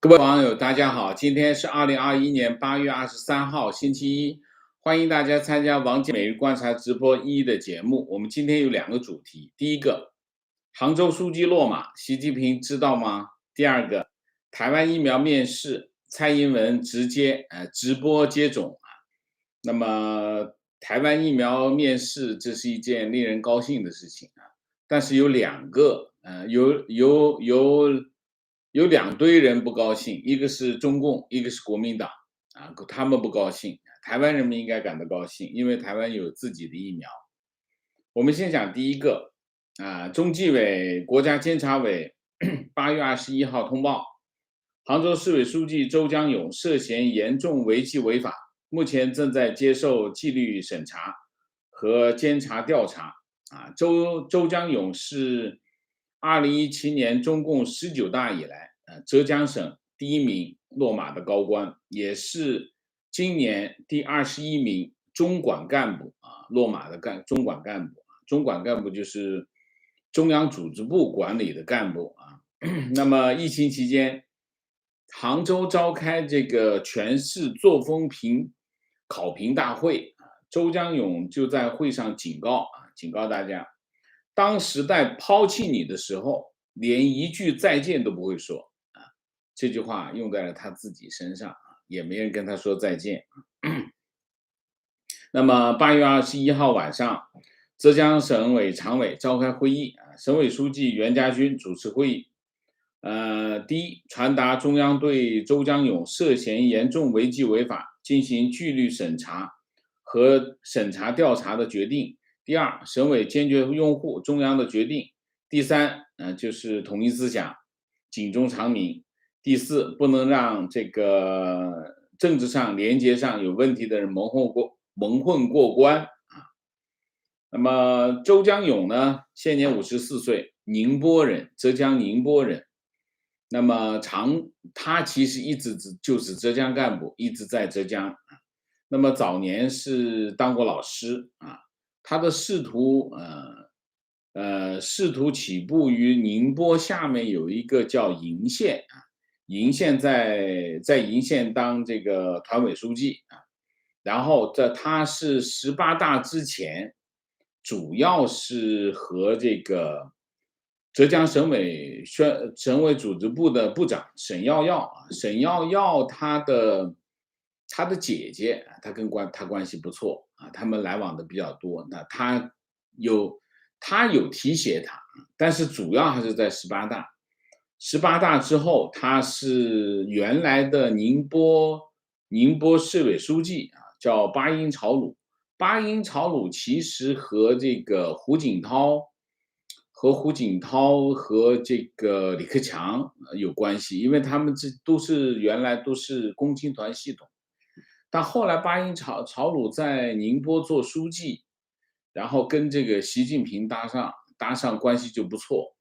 各位网友，大家好，今天是2021年8月23号，星期一，欢迎大家参加王姐每日观察直播1的节目。我们今天有2个主题，第一个，杭州书记落马，习近平知道吗？第二个，台湾疫苗面世，蔡英文直播接种啊。那么台湾疫苗面世，这是一件令人高兴的事情啊。但是有2个，有2堆人不高兴，一个是中共，一个是国民党啊，他们不高兴。台湾人民应该感到高兴，因为台湾有自己的疫苗。我们先讲第一个啊，中纪委、国家监察委8月21号通报，杭州市委书记周江勇涉嫌严重违纪违法，目前正在接受纪律审查和监察调查。啊，周江勇是2017年中共19大以来，浙江省第1名落马的高官，也是今年第21名中管干部啊落马的中管干部。中管干部就是中央组织部管理的干部啊。那么疫情期间，杭州召开这个全市作风考评大会啊，周江勇就在会上警告大家，当时代抛弃你的时候，连一句再见都不会说啊。这句话用在了他自己身上啊，也没人跟他说再见。那么8月21号晚上，浙江省委常委召开会议啊，省委书记袁家军主持会议。第一，传达中央对周江勇涉嫌严重违纪违法进行纪律审查和审查调查的决定。第二，省委坚决拥护中央的决定。第三，就是统一思想，警钟长鸣。第四，不能让这个政治上、廉洁上有问题的人蒙混过关啊。那么周江勇呢，现年54岁，宁波人，浙江宁波人。那么他其实一直就是浙江干部，一直在浙江。那么早年是当过老师啊，他的仕途起步于宁波下面有一个叫鄞县啊，鄞县在鄞县当这个团委书记啊，然后他是18大之前，主要是和这个浙江省委组织部的部长沈耀耀啊，沈耀耀他的姐姐，他跟他关系不错啊，他们来往的比较多。那他有提携他，但是主要还是在18大。18大之后，他是原来的宁波市委书记啊，叫巴音炒卤。巴音炒卤其实和这个胡锦涛和这个李克强有关系，因为他们原来都是共青团系统。但后来巴音炒卤在宁波做书记，然后跟这个习近平搭上关系就不错，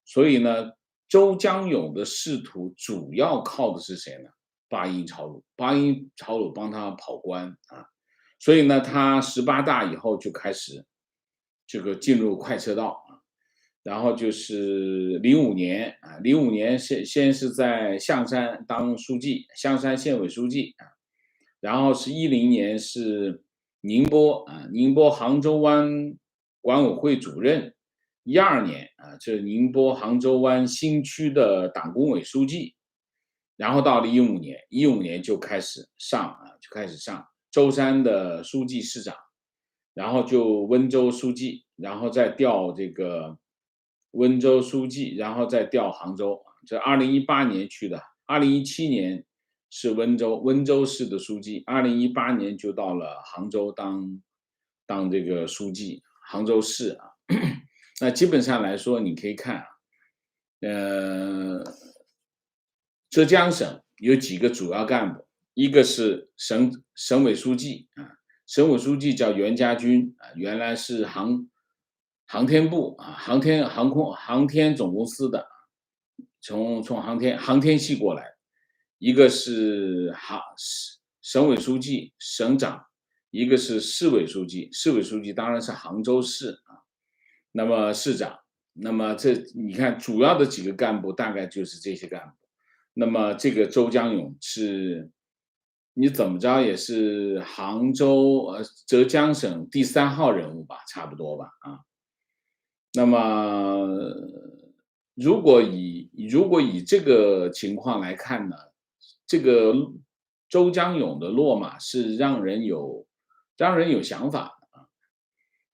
所以呢，周江勇的仕途主要靠的是谁呢？巴音炒卤帮他跑官啊，所以呢，他18大以后就开始这个进入快车道啊，然后就是05年啊，05年先是在象山当书记，象山县委书记啊。然后是10年是宁波杭州湾管委会主任，12年啊，这宁波杭州湾新区的党工委书记，然后到了15年就开始上舟山的书记市长，然后就温州书记，然后再调这个温州书记，然后再调杭州，这2018年去的，2017年是温州市的书记，2018年就到了杭州当这个书记，杭州市啊。那基本上来说，你可以看啊，浙江省有几个主要干部，一个是省委书记啊，省委书记叫袁家军啊，原来是航天部啊，航天总公司的，从航天系过来。一个是省委书记、省长，一个是市委书记，市委书记当然是杭州市啊。那么市长，那么你看主要的几个干部大概就是这些干部。那么这个周江勇是，你怎么着也是杭州浙江省第3号人物吧，差不多吧啊。那么如果以这个情况来看呢，这个周江勇的落马是让人有想法的啊。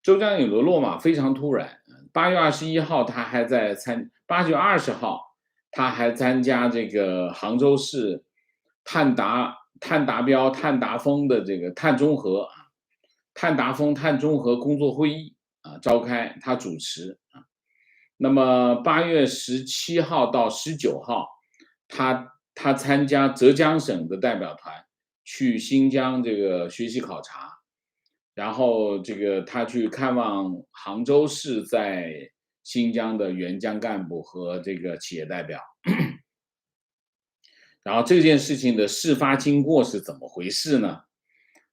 周江勇的落马非常突然，8月21号8月20号他还参加这个杭州市碳达峰的这个碳达峰碳中和工作会议召开，他主持啊。那么8月17号到19号，他参加浙江省的代表团去新疆这个学习考察，然后这个他去看望杭州市在新疆的援疆干部和这个企业代表。然后这件事情的事发经过是怎么回事呢？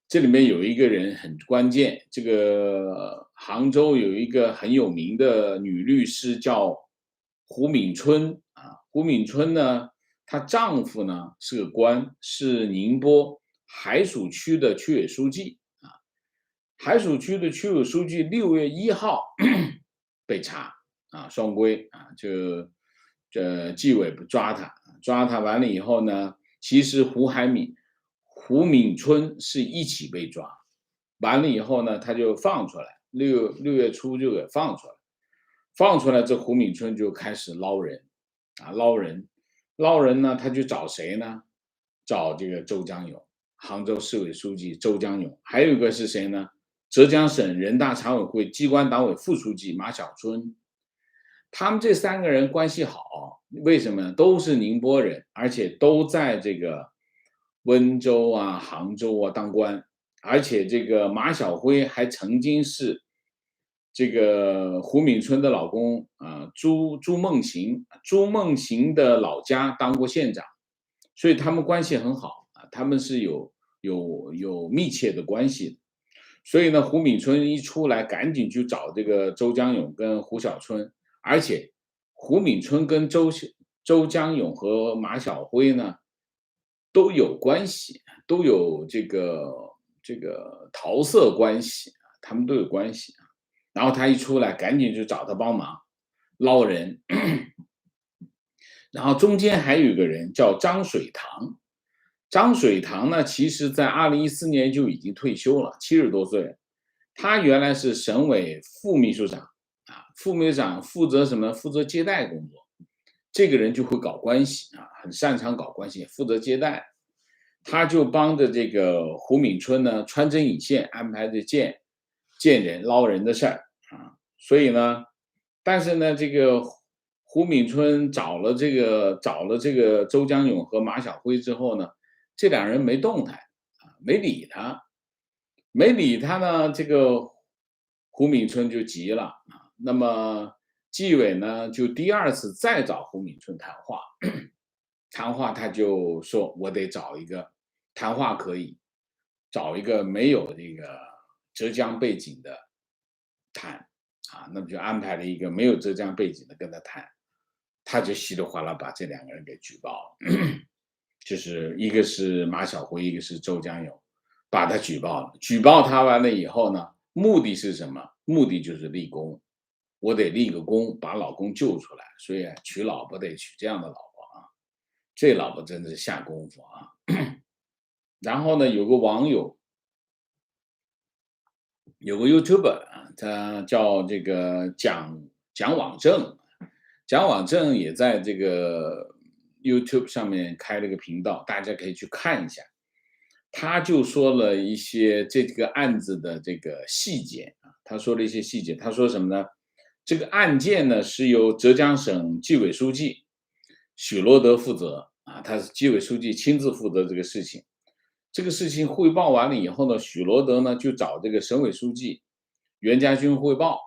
这里面有一个人很关键，这个杭州有一个很有名的女律师叫胡敏春啊。胡敏春呢，她丈夫呢是个官，是宁波海曙区的区委书记啊。海曙区的区委书记6月1号被查啊，双规啊，就纪委不抓他，抓他完了以后呢，其实胡敏春是一起被抓，完了以后呢，他就放出来，6月初就给放出来，放出来这胡敏春就开始捞人啊，捞人呢，他去找谁呢？找这个周江勇，杭州市委书记周江勇，还有一个是谁呢？浙江省人大常委会机关党委副书记马晓春。他们这3个人关系好，为什么呢？都是宁波人，而且都在这个温州啊、杭州啊当官，而且这个马晓辉还曾经是这个胡敏春的老公啊，朱梦行的老家当过县长，所以他们关系很好啊，他们是有密切的关系的。所以呢，胡敏春一出来，赶紧去找这个周江勇跟胡小春，而且胡敏春跟周江勇和马晓辉呢都有关系，都有这个桃色关系啊，他们都有关系啊。然后他一出来，赶紧就找他帮忙捞人。然后中间还有一个人叫张水堂，张水堂呢，其实在2014年就已经退休了，70多岁。他原来是省委副秘书长啊，副秘书长负责什么？负责接待工作。这个人就会搞关系啊，很擅长搞关系，负责接待。他就帮着这个胡敏春呢穿针引线，安排着见人捞人的事儿啊。所以呢，但是呢，这个胡敏春找了这个周江勇和马晓辉之后呢，这2人没动弹啊，没理他呢，这个胡敏春就急了啊。那么纪委呢，就第2次再找胡敏春谈话，谈话他就说我得找一个谈话可以找一个没有这个浙江背景的谈啊，那么就安排了一个没有浙江背景的跟他谈，他就稀里哗啦把这2个人给举报了，就是一个是马晓辉，一个是周江勇，把他举报了。举报他完了以后呢，目的是什么？目的就是立功，我得立个功，把老公救出来。所以娶老婆得娶这样的老婆啊，这老婆真的是下功夫啊。然后呢，有个网友，有个 YouTuber 啊，他叫这个蒋网正，蒋网正也在这个 YouTube 上面开了个频道，大家可以去看一下。他就说了一些这个案子的这个细节啊，他说了一些细节。他说什么呢？这个案件呢是由浙江省纪委书记许罗德负责啊，他是纪委书记亲自负责这个事情。这个事情汇报完了以后呢，许罗德呢就找这个省委书记袁家军汇报，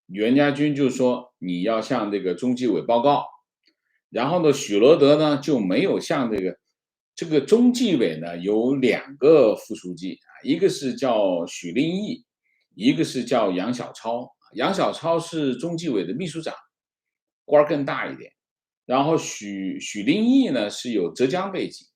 袁家军就说你要向这个中纪委报告。然后呢，许罗德呢就没有向这个中纪委呢有2个副书记啊，一个是叫许令义，一个是叫杨晓超。杨晓超是中纪委的秘书长，官儿更大一点。然后许令义呢是有浙江背景，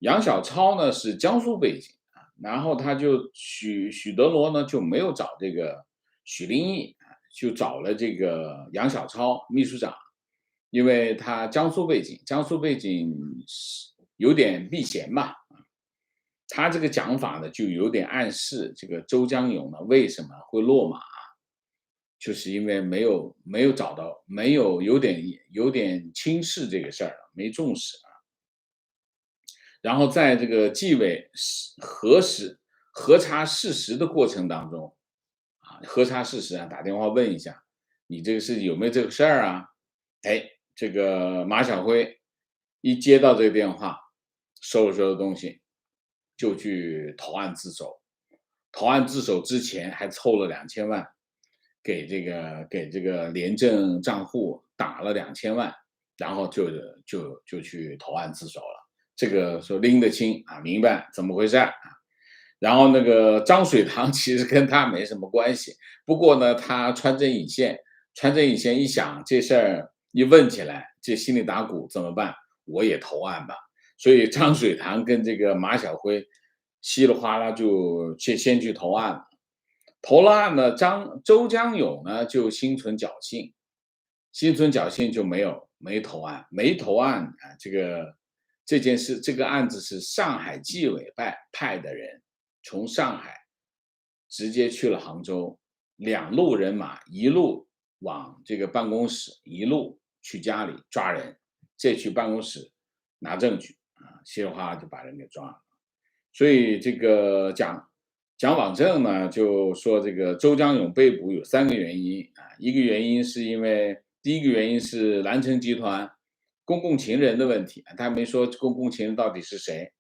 杨小超呢是江苏背景啊，然后他就许德罗呢就没有找这个许令义啊，就找了这个杨小超秘书长，因为他江苏背景，江苏背景是有点避嫌嘛，他这个讲法呢就有点暗示这个周江勇呢为什么会落马，就是因为没有找到，有点轻视这个事儿了，没重视。然后在这个纪委核查事实的过程当中，核查事实啊，打电话问一下，你这个是有没有这个事儿啊？哎，这个马晓辉一接到这个电话，收了所有东西，就去投案自首。投案自首之前还凑了2000万，给这个廉政账户打了2000万，然后就去投案自首了。这个说拎得清啊，明白怎么回事啊。然后那个张水堂其实跟他没什么关系，不过呢，他穿针引线，一想这事儿一问起来，这心里打鼓怎么办？我也投案吧。所以张水堂跟这个马晓辉稀里哗啦就先去投案了。投了案呢，周江勇呢就心存侥幸，就没投案，没投案啊。这个案子是上海纪委派的人从上海直接去了杭州，两路人马，一路往这个办公室，一路去家里抓人，再去办公室拿证据啊，稀里哗啦就把人给抓了。所以这个蒋网正呢就说，这个周江勇被捕有3个原因啊，一个原因是因为第一个原因是蓝城集团公共情人的问题，他没说公共情人到底是谁，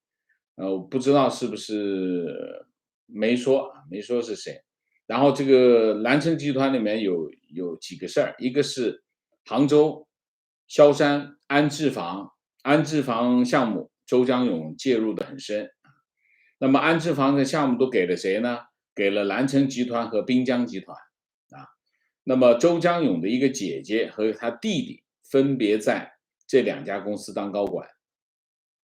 我不知道是不是没说是谁。然后这个蓝城集团里面有几个事儿，一个是杭州萧山安置房项目，周江勇介入的很深。那么安置房的项目都给了谁呢？给了蓝城集团和滨江集团啊。那么周江勇的一个姐姐和他弟弟分别在这2家公司当高管。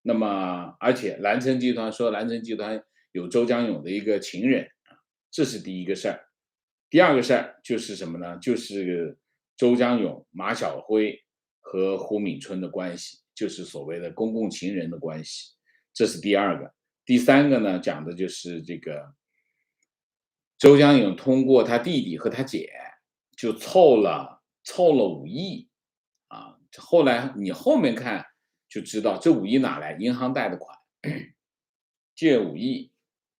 那么而且蓝城集团说蓝城集团有周江勇的一个情人啊，这是第一个事儿。第二个事儿就是什么呢？就是周江勇、马晓辉和胡敏春的关系，就是所谓的公共情人的关系，这是第二个。第三个呢，讲的就是这个周江勇通过他弟弟和他姐，就凑了5亿啊。后来你后面看就知道，这5亿哪来？银行贷的款，借5亿，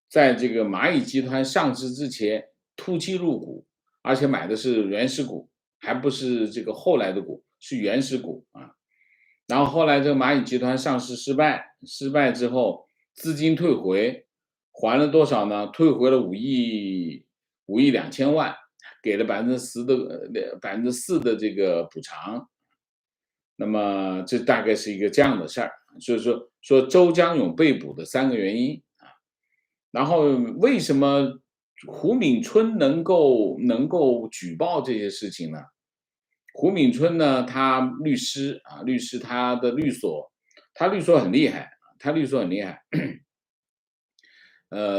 在这个蚂蚁集团上市之前突击入股，而且买的是原始股，还不是这个后来的股，是原始股啊。然后后来这个蚂蚁集团上市失败之后，资金退回，还了多少呢？退回了5亿2千万，给了4%的这个补偿。那么这大概是一个这样的事儿，所以说周江勇被捕的3个原因啊。然后为什么胡敏春能够举报这些事情呢？胡敏春呢，他律师啊，他的律所，他律所很厉害，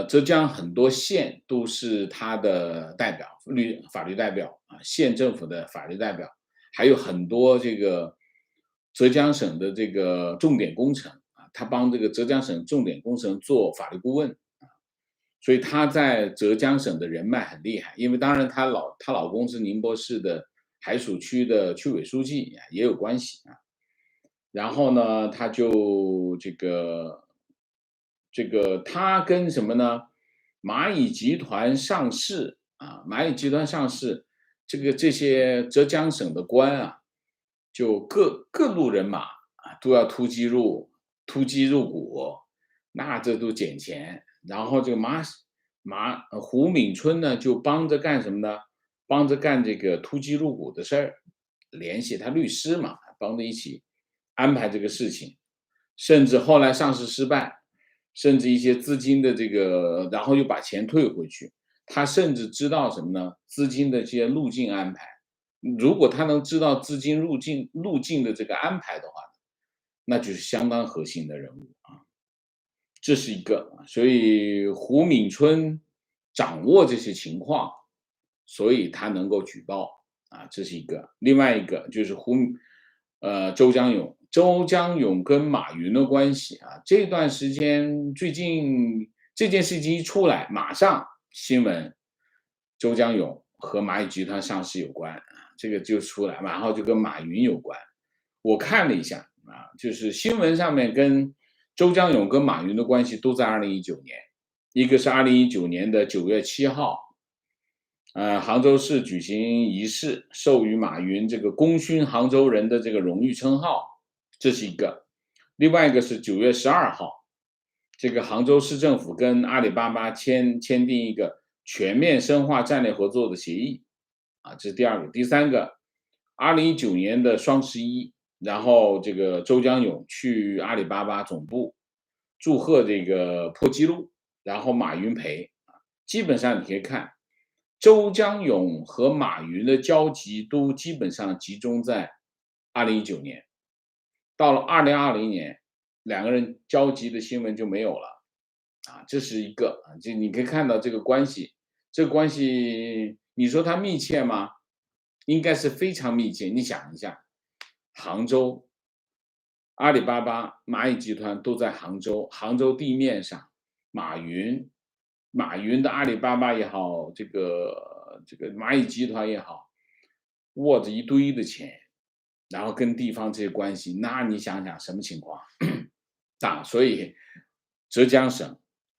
浙江很多县都是他的代表，法律代表啊，县政府的法律代表，还有很多这个浙江省的这个重点工程啊，他帮这个浙江省重点工程做法律顾问啊，所以他在浙江省的人脉很厉害。因为当然她老公是宁波市的海曙区的区委书记，也有关系啊。然后呢，他就他跟什么呢？蚂蚁集团上市啊，蚂蚁集团上市，这些浙江省的官啊，就各路人马啊，都要突击入股，那这都捡钱。然后这个胡敏春呢，就帮着干什么呢？帮着干这个突击入股的事儿，联系他律师嘛，帮着一起安排这个事情。甚至后来上市失败，甚至一些资金的这个，然后又把钱退回去。他甚至知道什么呢？资金的这些路径安排，如果他能知道资金路径的这个安排的话，那就是相当核心的人物啊。这是一个，所以胡敏春掌握这些情况，所以他能够举报啊，这是一个。另外一个就是周江勇，周江勇跟马云的关系啊，这段时间最近这件事情一出来，马上新闻，周江勇和蚂蚁集团上市有关啊，这个就出来，然后就跟马云有关。我看了一下啊，就是新闻上面跟周江勇跟马云的关系都在2019年，一个是2019年的9月7号，杭州市举行仪式，授予马云这个功勋杭州人的这个荣誉称号，这是一个。另外一个是9月12号，这个杭州市政府跟阿里巴巴签订一个全面深化战略合作的协议，啊，这是第二个。第三个，2019年的双11，然后这个周江勇去阿里巴巴总部祝贺这个破纪录，然后马云赔，基本上你可以看。周江勇和马云的交集都基本上集中在2019年，到了2020年，两个人交集的新闻就没有了啊，这是一个啊，就你可以看到这个关系，这个关系你说它密切吗？应该是非常密切。你想一下，杭州、阿里巴巴、蚂蚁集团都在杭州，杭州地面上，马云的阿里巴巴也好，这个蚂蚁集团也好，握着一堆的钱，然后跟地方这些关系，那你想想什么情况啊？所以浙江省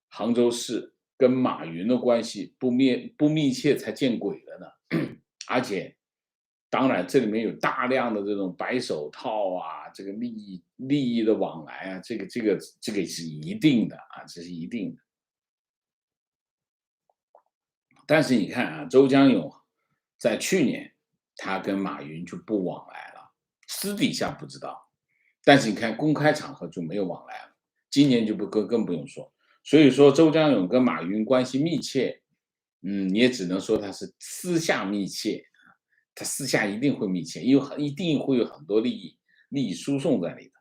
杭州市跟马云的关系不密切才见鬼了呢。而且当然这里面有大量的这种白手套啊，这个利益的往来啊，这个是一定的啊，这是一定的。但是你看啊，周江勇在去年他跟马云就不往来了，私底下不知道，但是你看公开场合就没有往来了。今年就更不用说，所以说周江勇跟马云关系密切，你也只能说他是私下密切，他私下一定会密切，因为一定会有很多利益输送在里头。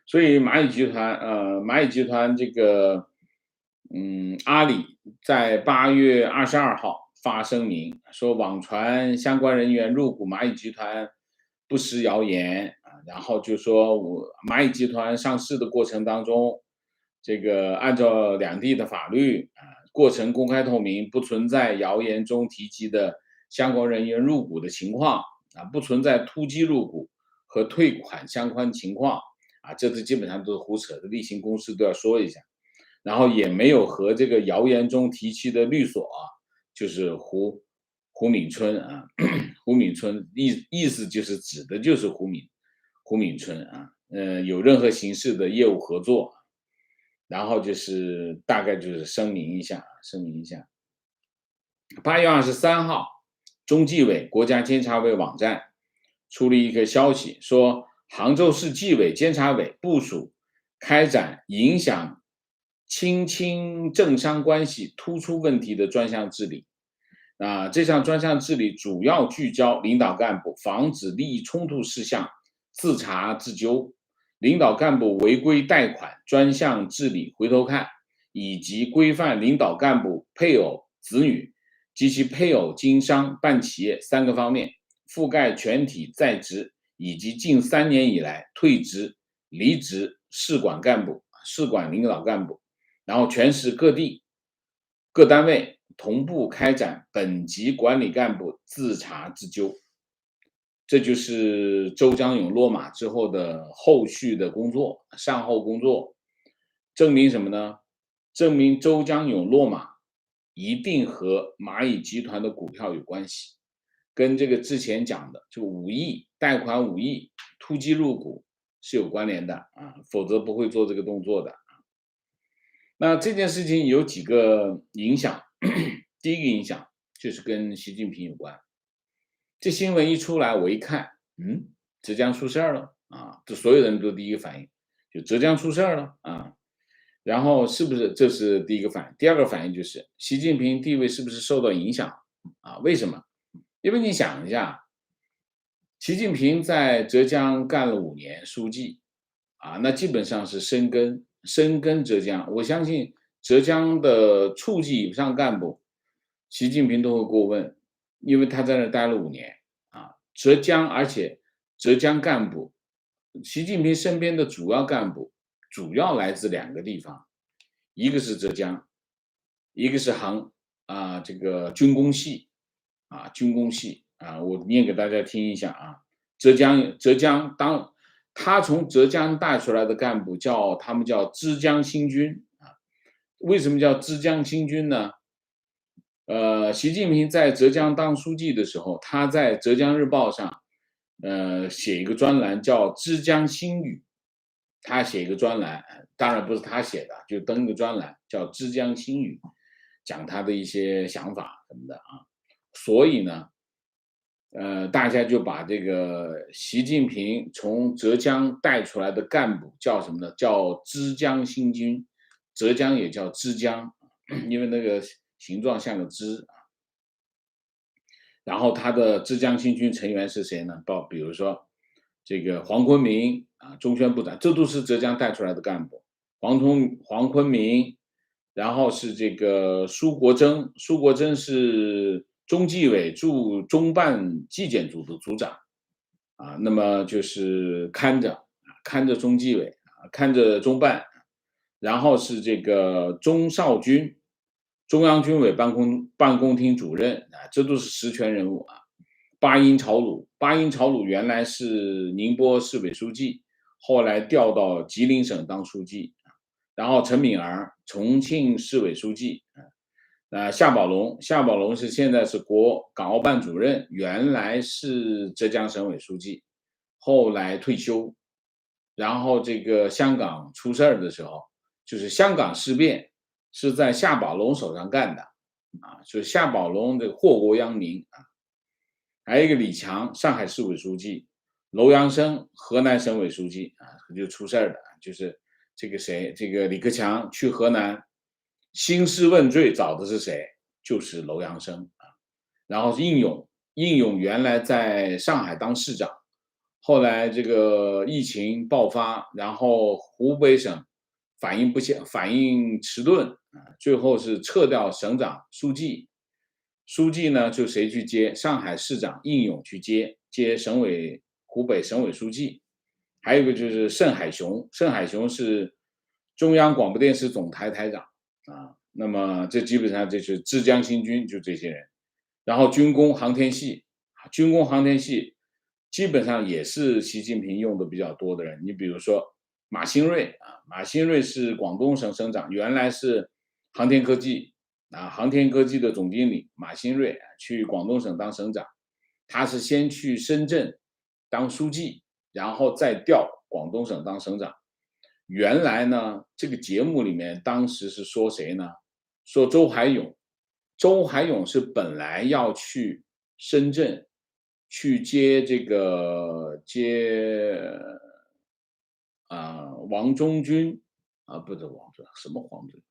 所以蚂蚁集团这个，阿里在8月22号发声明说，网传相关人员入股蚂蚁集团不实谣言啊，然后就说蚂蚁集团上市的过程当中，这个按照两地的法律啊，过程公开透明，不存在谣言中提及的相关人员入股的情况啊，不存在突击入股和退款相关情况啊，这基本上都是胡扯的，例行公事都要说一下。然后也没有和这个谣言中提起的律所啊，就是胡敏春啊，胡敏春意思就是指的就是胡敏春啊，有任何形式的业务合作，然后就是大概就是声明一下。8月23号，中纪委国家监察委网站出了一个消息，说杭州市纪委监察委部署开展影响亲清政商关系突出问题的专项治理。这项专项治理主要聚焦领导干部防止利益冲突事项自查自纠，领导干部违规贷款专项治理回头看，以及规范领导干部配偶、子女及其配偶经商办企业3个方面，覆盖全体在职以及近3年以来退职、离职市管领导干部，然后全市各地各单位同步开展本级管理干部自查自纠。这就是周江勇落马之后的后续的工作，善后工作，证明什么呢？证明周江勇落马一定和蚂蚁集团的股票有关系，跟这个之前讲的这个5亿贷款5亿突击入股是有关联的啊，否则不会做这个动作的。那这件事情有几个影响，第一个影响就是跟习近平有关。这新闻一出来，我一看，浙江出事儿了啊！这所有人都第一个反应，就浙江出事儿了啊！然后是不是这是第一个反应？第二个反应就是习近平地位是不是受到影响啊？为什么？因为你想一下，习近平在浙江干了5年书记，那基本上是深耕浙江。我相信浙江的处级以上干部，习近平都会过问，因为他在那儿待了5年而且浙江干部，习近平身边的主要干部主要来自2个地方，一个是浙江，一个是这个军工系，我念给大家听一下浙江他从浙江带出来的干部他们叫枝江新军为什么叫枝江新军呢？习近平在浙江当书记的时候，他在浙江日报上，写一个专栏叫《枝江新语》，他写一个专栏，当然不是他写的，就登一个专栏叫《枝江新语》，讲他的一些想法什么的所以呢，大家就把这个习近平从浙江带出来的干部叫什么呢？叫枝江新军，浙江也叫枝江，因为那个形状像个枝然后他的浙江新军成员是谁呢？比如说这个黄坤明中宣部长，这都是浙江带出来的干部。黄坤明，然后是这个苏国珍是中纪委驻中办纪检组的组长那么就是看着中纪委看着中办，然后是这个钟少军，中央军委办公厅主任这都是实权人物巴音朝鲁原来是宁波市委书记，后来调到吉林省当书记然后陈敏尔，重庆市委书记夏宝龙是现在是港澳办主任，原来是浙江省委书记，后来退休。然后这个香港出事儿的时候，就是香港事变是在夏宝龙手上干的就是夏宝龙的祸国殃民还有一个李强，上海市委书记，楼阳生，河南省委书记就出事儿的，就是这个谁，这个李克强去河南兴师问罪，找的是谁？就是楼阳生然后应勇原来在上海当市长，后来这个疫情爆发，然后湖北省反应迟钝最后是撤掉省长书记呢就谁去接？上海市长应勇去接湖北省委书记。还有一个就是盛海雄是中央广播电视总台台长那么这基本上就是枝江新军，就这些人。然后军工航天系基本上也是习近平用的比较多的人。你比如说马兴瑞是广东省省长，原来是航天科技的总经理马兴瑞去广东省当省长，他是先去深圳当书记，然后再调广东省当省长。原来呢，这个节目里面当时是说谁呢？说周海勇是本来要去深圳去接王中军不是王中什么黄中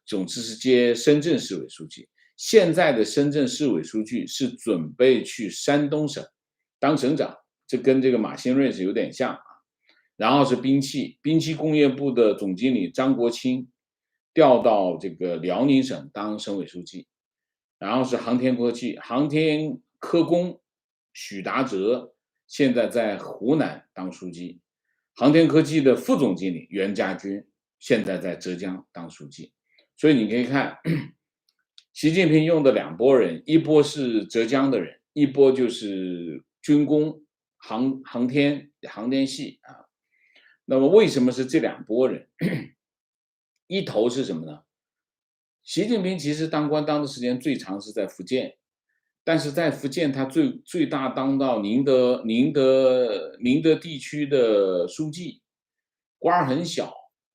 总之是接深圳市委书记。现在的深圳市委书记是准备去山东省当省长，这跟这个马兴瑞是有点像然后是兵器工业部的总经理张国清调到这个辽宁省当省委书记，然后是航天科工许达哲现在在湖南当书记，航天科技的副总经理袁家军现在在浙江当书记。所以你可以看习近平用的2拨人，一波是浙江的人，一波就是军工航天系那么为什么是这2拨人？一头是什么呢？习近平其实当官当的时间最长是在福建，但是在福建他最大当到宁德地区的书记，官很小，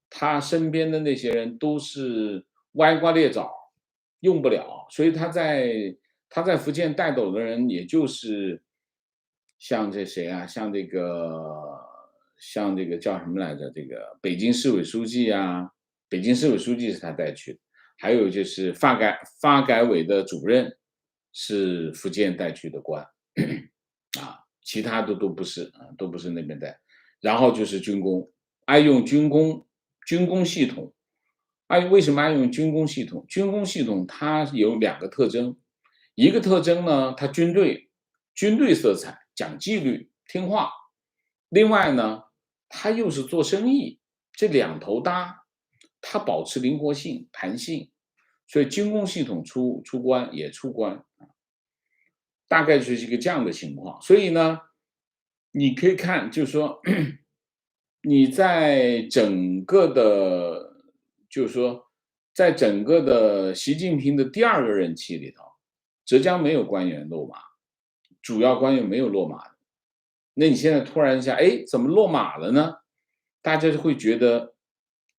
他身边的那些人都是歪瓜裂枣，用不了，所以他在福建带走的人也就是像这谁像这个叫什么来着？这个北京市委书记北京市委书记是他带去的，还有就是发改委的主任是福建带去的官啊，其他的都不是啊，都不是那边的。然后就是军工，爱用军工系统。为什么爱用军工系统？军工系统它有两个特征，一个特征呢，它军队色彩，讲纪律、听话；另外呢，它又是做生意，这两头搭，它保持灵活性、弹性，所以军工系统出关也出关。大概就是一个这样的情况。所以呢，你可以看，就是说，你在整个的，就是说，在整个的习近平的第二个任期里头，浙江没有官员落马，主要官员没有落马的。那你现在突然一下，哎，怎么落马了呢？大家就会觉得，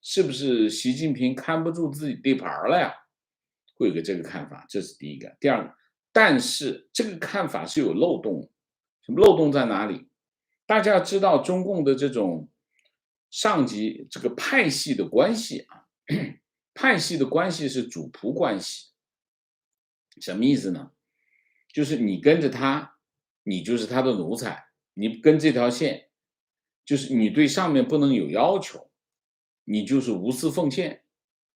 是不是习近平看不住自己地盘儿了呀？会有个这个看法，这是第一个。第二个，但是这个看法是有漏洞的，什么漏洞在哪里？大家要知道中共的这种上级这个派系的关系啊，派系的关系是主仆关系，什么意思呢？就是你跟着他，你就是他的奴才，你跟这条线，就是你对上面不能有要求，你就是无私奉献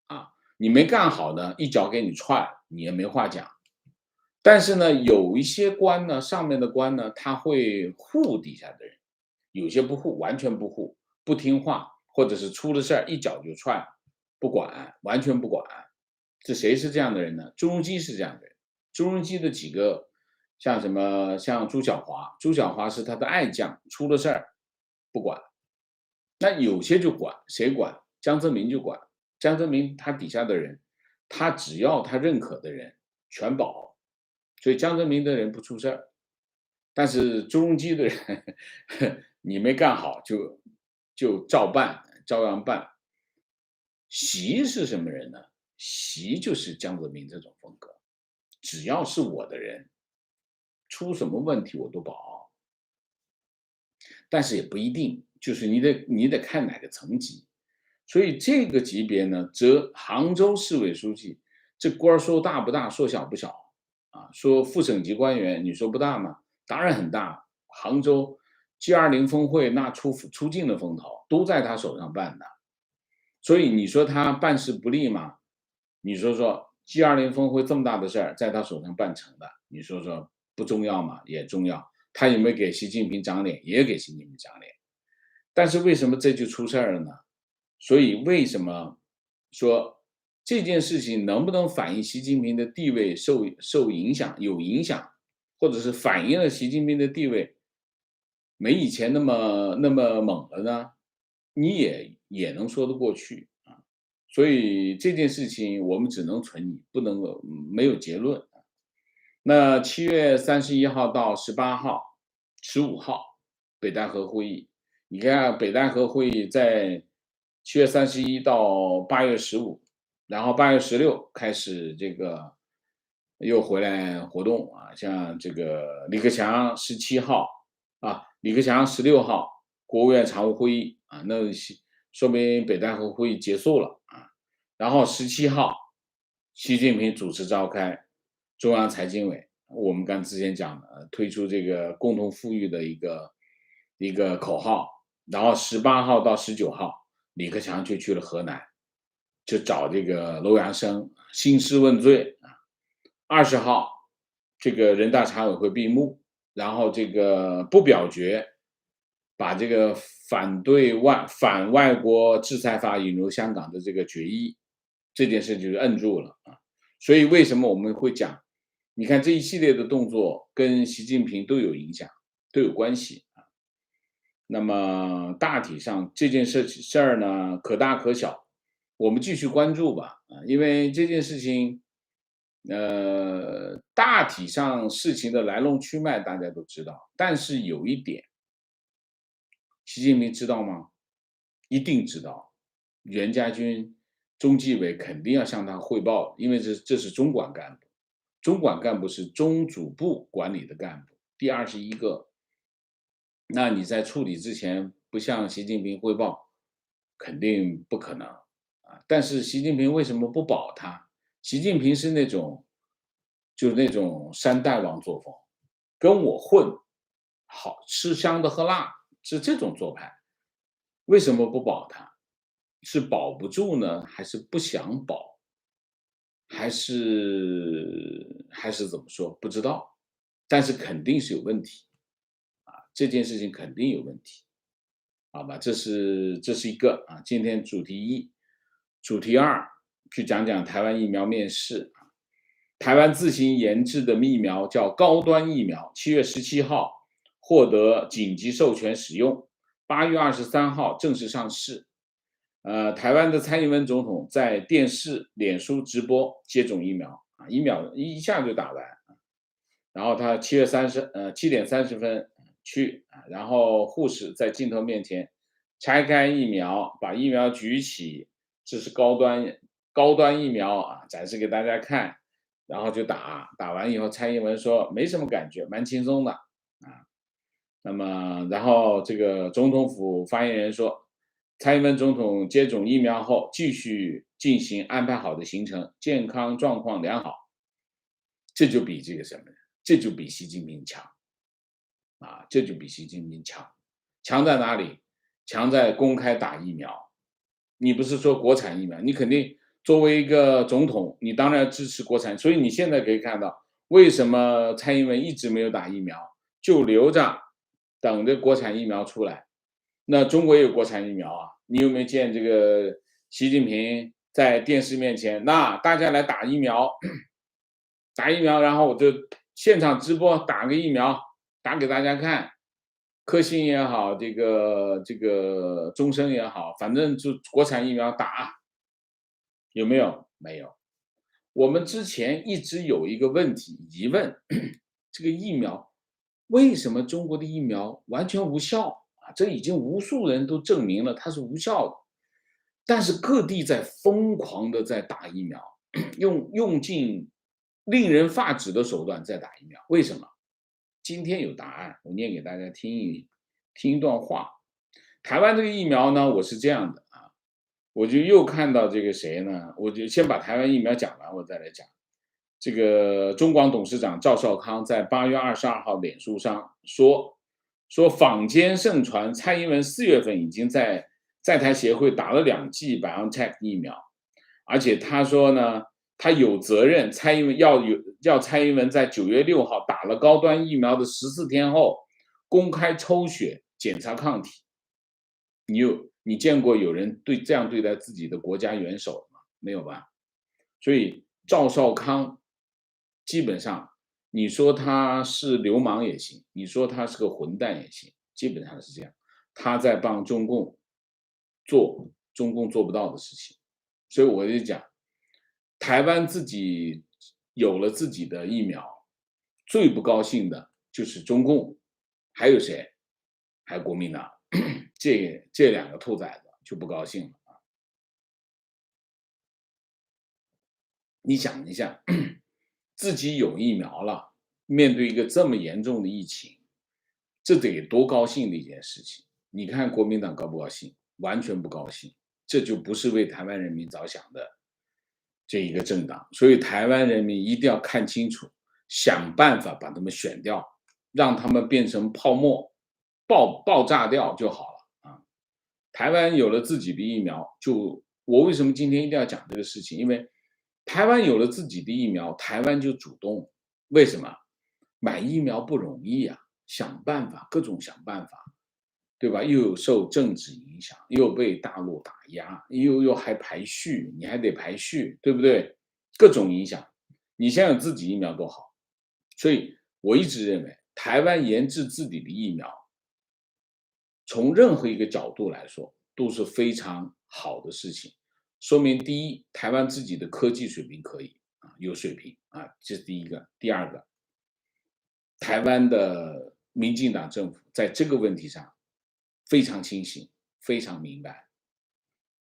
啊，你没干好呢，一脚给你踹，你也没话讲。但是呢，有一些官呢，上面的官呢，他会护底下的人，有些不护，完全不护，不听话，或者是出了事儿一脚就踹，不管，完全不管。这谁是这样的人呢？朱镕基是这样的人。朱镕基的几个，像什么，像朱晓华，朱晓华是他的爱将，出了事儿不管。那有些就管，谁管？江泽民就管。江泽民他底下的人，他只要他认可的人全保，所以江泽民的人不出事儿。但是朱镕基的人，你没干好就照办，照样办。习是什么人呢？习就是江泽民这种风格，只要是我的人，出什么问题我都保。但是也不一定，就是你得看哪个层级。所以这个级别呢，则杭州市委书记这官儿说大不大，说小不小啊。说副省级官员，你说不大吗？当然很大。杭州 G20峰会那出尽了风头，都在他手上办的。所以你说他办事不力吗？你说 G20峰会这么大的事儿，在他手上办成的，你说不重要吗？也重要。他有没有给习近平长脸？也给习近平长脸。但是为什么这就出事儿了呢？所以为什么说这件事情能不能反映习近平的地位受影响？有影响，或者是反映了习近平的地位没以前那么猛了呢？你也能说得过去啊。所以这件事情我们只能存疑，不能够没有结论。那7月31号到18号、15号，北戴河会议。你看北戴河会议在7月31到8月15，然后8月16开始这个又回来活动啊，像这个李克强17号啊，李克强16号国务院常务会议啊，那说明北戴河会议结束了啊。然后17号，习近平主持召开中央财经委，我们刚之前讲的，推出这个共同富裕的一个口号。然后18号到19号，李克强就去了河南，就找这个楼阳生兴师问罪啊。20号，这个人大常委会闭幕，然后这个不表决，把这个反外国制裁法引入香港的这个决议，这件事就是摁住了啊。所以为什么我们会讲，你看这一系列的动作跟习近平都有影响，都有关系啊。那么大体上这件事儿呢，可大可小，我们继续关注吧啊，因为这件事情，大体上事情的来龙去脉大家都知道，但是有一点，习近平知道吗？一定知道，袁家军、中纪委肯定要向他汇报，因为这是中管干部，中管干部是中组部管理的干部，第21个。那你在处理之前不向习近平汇报，肯定不可能啊。但是习近平为什么不保他？习近平是那种，就是那种山大王作风，跟我混，好吃香的喝辣，是这种做派。为什么不保他？是保不住呢，还是不想保，还是怎么说？不知道，但是肯定是有问题啊，这件事情肯定有问题。好吧，这是一个啊，今天主题一，主题二，去讲讲台湾疫苗面世啊。台湾自行研制的疫苗叫高端疫苗，7月17号获得紧急授权使用，8月23号正式上市。台湾的蔡英文总统在电视、脸书直播接种疫苗啊，一下就打完。然后他7点30分去啊，然后护士在镜头面前拆开疫苗，把疫苗举起，这是高端疫苗啊，展示给大家看，然后就打，打完以后蔡英文说没什么感觉，蛮轻松的啊。那么然后这个总统府发言人说，蔡英文总统接种疫苗后继续进行安排好的行程，健康状况良好，这就比这个什么呢？这就比习近平强啊！这就比习近平强，强在哪里？强在公开打疫苗。你不是说国产疫苗，你肯定作为一个总统，你当然要支持国产。所以你现在可以看到，为什么蔡英文一直没有打疫苗，就留着等着国产疫苗出来。那中国也有国产疫苗啊，你有没有见这个习近平在电视面前，那大家来打疫苗，打疫苗，然后我就现场直播打个疫苗，打给大家看，科兴也好，这个中生也好，反正就国产疫苗打，有没有？没有。我们之前一直有一个疑问，这个疫苗为什么中国的疫苗完全无效啊？这已经无数人都证明了它是无效的，但是各地在疯狂的在打疫苗，用尽令人发指的手段在打疫苗，为什么？今天有答案，我念给大家听一段话。台湾这个疫苗呢，我是这样的啊，我就又看到这个谁呢？我就先把台湾疫苗讲完，我再来讲。这个中广董事长赵少康在8月22号脸书上说坊间盛传蔡英文4月份已经在台协会打了2剂 BioNTech 疫苗，而且他说呢，他有责任，要蔡英文在9月6号打了高端疫苗的14天后公开抽血检查抗体。你见过有人这样对待自己的国家元首吗？没有吧？所以赵少康基本上，你说他是流氓也行，你说他是个混蛋也行，基本上是这样。他在帮中共做中共做不到的事情，所以我就讲，台湾自己有了自己的疫苗，最不高兴的就是中共，还有谁？还有国民党，这两个兔崽子就不高兴了。你想一下，自己有疫苗了，面对一个这么严重的疫情，这得多高兴的一件事情。你看国民党高不高兴？完全不高兴，这就不是为台湾人民着想的这一个政党。所以台湾人民一定要看清楚，想办法把他们选掉，让他们变成泡沫，爆炸掉就好了啊。台湾有了自己的疫苗，我为什么今天一定要讲这个事情？因为台湾有了自己的疫苗，台湾就主动。为什么？买疫苗不容易呀，想办法，各种想办法，对吧？又有受政治影响，又被大陆打压，又还排序，你还得排序，对不对？各种影响。你先有自己疫苗多好。所以我一直认为，台湾研制自己的疫苗，从任何一个角度来说都是非常好的事情。说明第一，台湾自己的科技水平可以啊，有水平啊，这是第一个。第二个，台湾的民进党政府在这个问题上非常清醒，非常明白。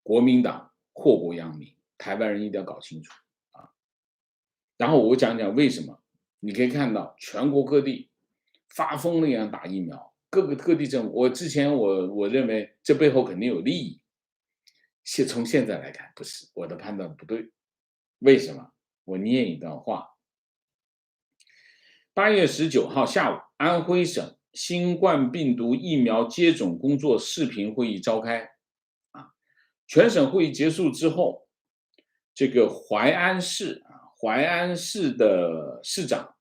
国民党祸国殃民，台湾人一定要搞清楚啊。然后我讲讲为什么，你可以看到全国各地发疯了一样打疫苗，各地政府，我之前我认为这背后肯定有利益，从现在来看不是，我的判断不对。为什么？我念一段话。8月19号下午，安徽省新冠病毒疫苗接种工作视频会议召开。全省会议结束之后，这个淮安市的市长，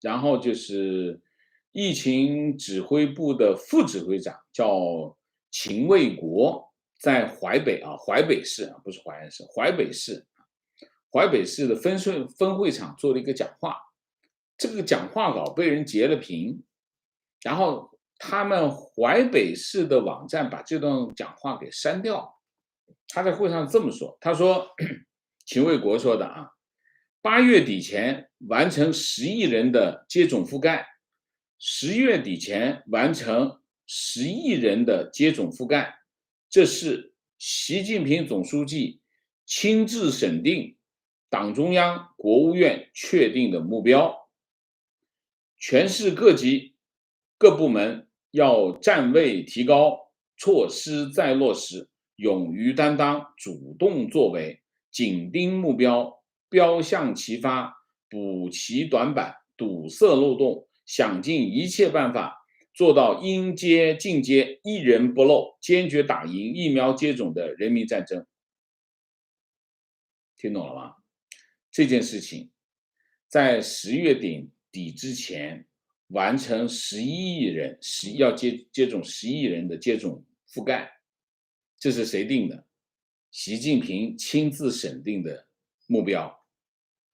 然后就是疫情指挥部的副指挥长叫秦卫国，在淮北市不是淮安市，淮北市的分会场做了一个讲话，这个讲话稿被人截了屏，然后他们淮北市的网站把这段讲话给删掉。他在会上这么说，他说秦卫国说的8月底前完成10亿人的接种覆盖，10月底前完成10亿人的接种覆盖，这是习近平总书记亲自审定，党中央、国务院确定的目标。全市各级各部门要站位提高，措施再落实，勇于担当，主动作为，紧盯目标，标向齐发，补齐短板，堵塞漏洞，想尽一切办法做到应接尽接，一人不漏，坚决打赢疫苗接种的人民战争。听懂了吗？这件事情在10月底之前完成11亿人，要接种11亿人的接种覆盖，这是谁定的？习近平亲自审定的目标，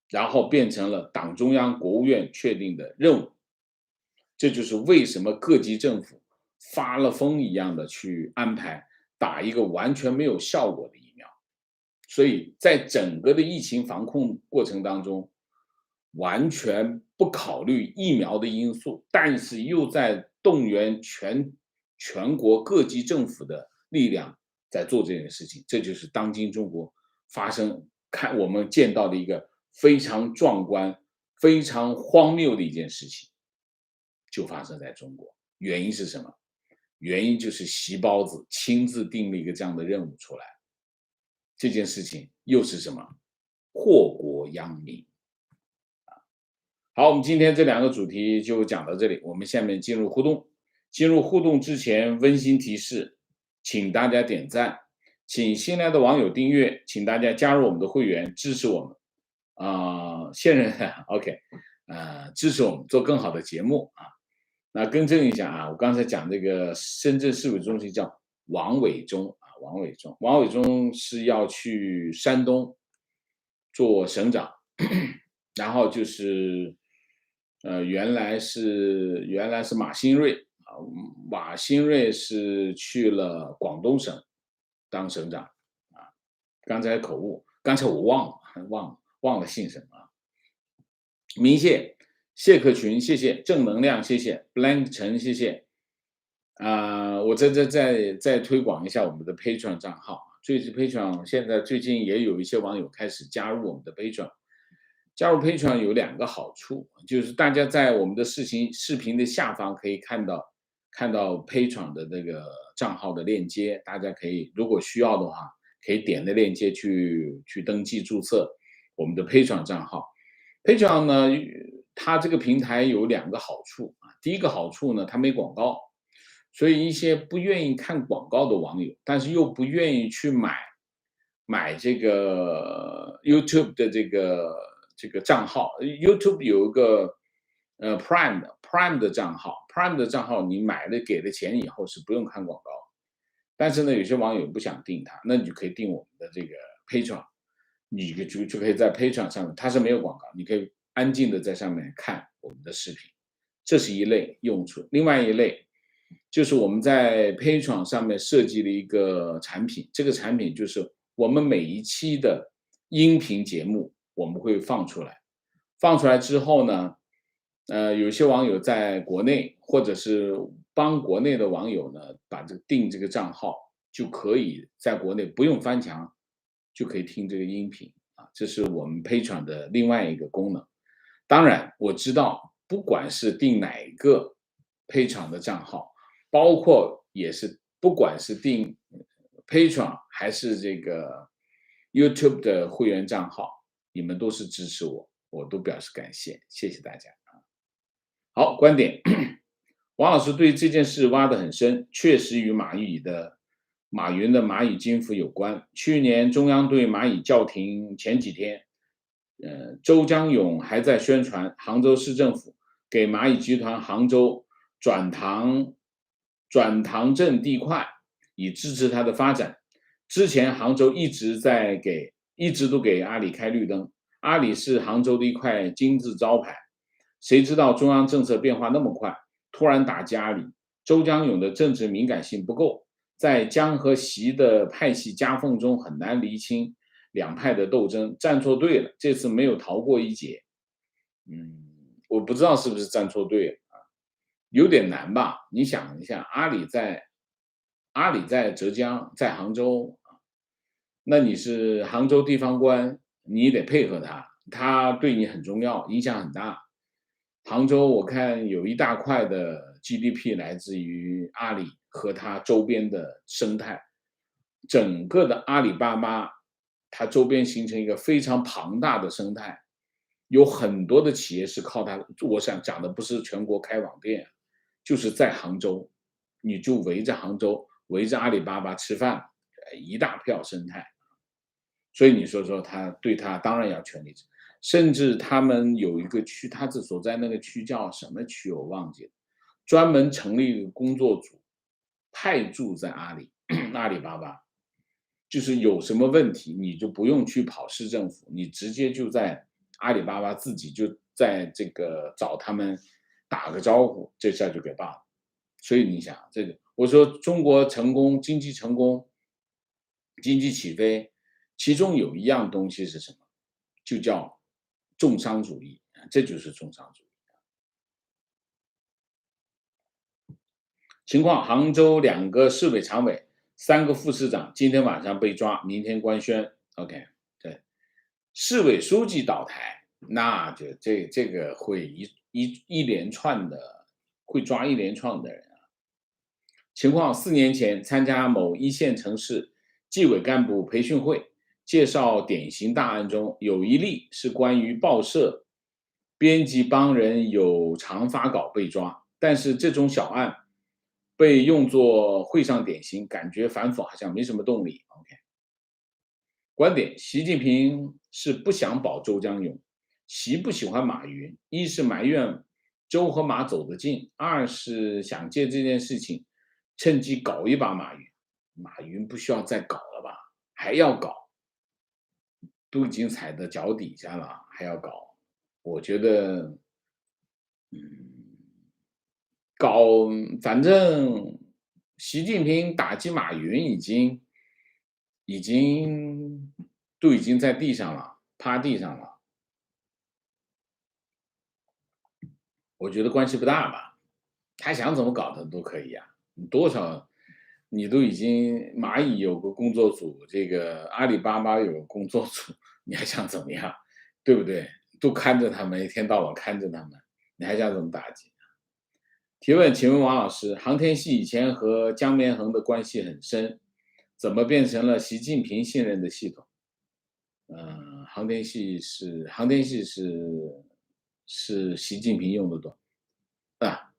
然后变成了党中央、国务院确定的任务。这就是为什么各级政府发了疯一样的去安排打一个完全没有效果的疫苗。所以在整个的疫情防控过程当中，完全不考虑疫苗的因素，但是又在动员全国各级政府的力量在做这件事情，这就是当今中国我们见到的一个非常壮观、非常荒谬的一件事情，就发生在中国。原因是什么？原因就是习包子亲自定了一个这样的任务出来。这件事情又是什么？祸国殃民。好，我们今天这2个主题就讲到这里，我们下面进入互动。进入互动之前，温馨提示，请大家点赞，请新来的网友订阅，请大家加入我们的会员，支持我们。现任OK，支持我们做更好的节目啊。那更正一下我刚才讲这个深圳市委中心叫王伟忠王伟忠是要去山东做省长，然后就是原来是马兴瑞马兴瑞是去了广东省当省长刚才口误，刚才我忘了姓什么明谢克群，谢谢正能量，谢谢 blank 陈，谢谢我再推广一下我们的 Patreon 账号。Patreon 现在最近也有一些网友开始加入我们的 Patreon。加入 Patreon 有2个好处，就是大家在我们的视频的下方可以看到 Patreon 的那个账号的链接，大家可以如果需要的话，可以点那链接去登记注册我们的 Patreon 账号。Patreon 呢，它这个平台有2个好处第一个好处呢，它没广告，所以一些不愿意看广告的网友，但是又不愿意去买这个 YouTube 的这个账号 ，YouTube 有一个Prime 的账号，Prime 的账号你买了给了钱以后是不用看广告，但是呢，有些网友不想订它，那你就可以订我们的这个 Patreon， 你就可以在 Patreon 上面，它是没有广告，你可以安静的在上面看我们的视频，这是一类用处。另外一类就是我们在 Patreon 上面设计了一个产品，这个产品就是我们每一期的音频节目我们会放出来之后呢，有些网友在国内或者是帮国内的网友呢，订这个账号，就可以在国内不用翻墙，就可以听这个音频这是我们 Patreon 的另外一个功能。当然，我知道不管是订哪一个 Patreon 的账号，包括不管是订 Patreon 还是这个 YouTube 的会员账号，你们都是支持我，我都表示感谢，谢谢大家好。好，观点，王老师对这件事挖得很深，确实与马云的蚂蚁金服有关。去年中央对蚂蚁叫停前几天，周江勇还在宣传杭州市政府给蚂蚁集团杭州转塘镇地块，以支持它的发展。之前杭州一直都给阿里开绿灯，阿里是杭州的一块金字招牌。谁知道中央政策变化那么快，突然打击阿里，周江勇的政治敏感性不够，在江和习的派系夹缝中很难厘清两派的斗争，站错队了，这次没有逃过一劫。我不知道是不是站错队了啊，有点难吧？你想一下，阿里在浙江，在杭州，那你是杭州地方官，你得配合他，他对你很重要，影响很大。杭州我看有一大块的 GDP 来自于阿里和它周边的生态，整个的阿里巴巴，它周边形成一个非常庞大的生态，有很多的企业是靠它。我想讲的不是全国开网店，就是在杭州，你就围着杭州，围着阿里巴巴吃饭，一大票生态。所以你说他对他当然要全力支持，甚至他们有一个区，他所在那个区叫什么区我忘记了，专门成立一个工作组，派驻在阿里巴巴，就是有什么问题你就不用去跑市政府，你直接就在阿里巴巴自己就在这个找他们打个招呼，这下就给办了。所以你想这个，我说中国成功，经济成功，经济起飞，其中有一样东西是什么？就叫重商主义，这就是重商主义。情况：杭州2个市委常委、3个副市长今天晚上被抓，明天官宣。OK， 对，市委书记倒台，那就这个会一连串的，会抓一连串的人啊。情况：4年前参加某一线城市纪委干部培训会，介绍典型大案中有一例是关于报社编辑帮人有偿发稿被抓，但是这种小案被用作会上典型，感觉反腐好像没什么动力。OK， 观点：习近平是不想保周江勇，习不喜欢马云，一是埋怨周和马走得近，二是想借这件事情趁机搞一把马云。马云不需要再搞了吧？还要搞，都已经踩到脚底下了，还要搞，我觉得，搞，反正习近平打击马云都已经在地上了，趴地上了，我觉得关系不大吧。他想怎么搞的都可以呀，你多少，你都已经蚂蚁有个工作组，这个阿里巴巴有个工作组，你还想怎么样？对不对？都看着他们，一天到晚看着他们，你还想怎么打击？提问，请问王老师，航天系以前和江绵恒的关系很深，怎么变成了习近平信任的系统？航天系是习近平用的多啊。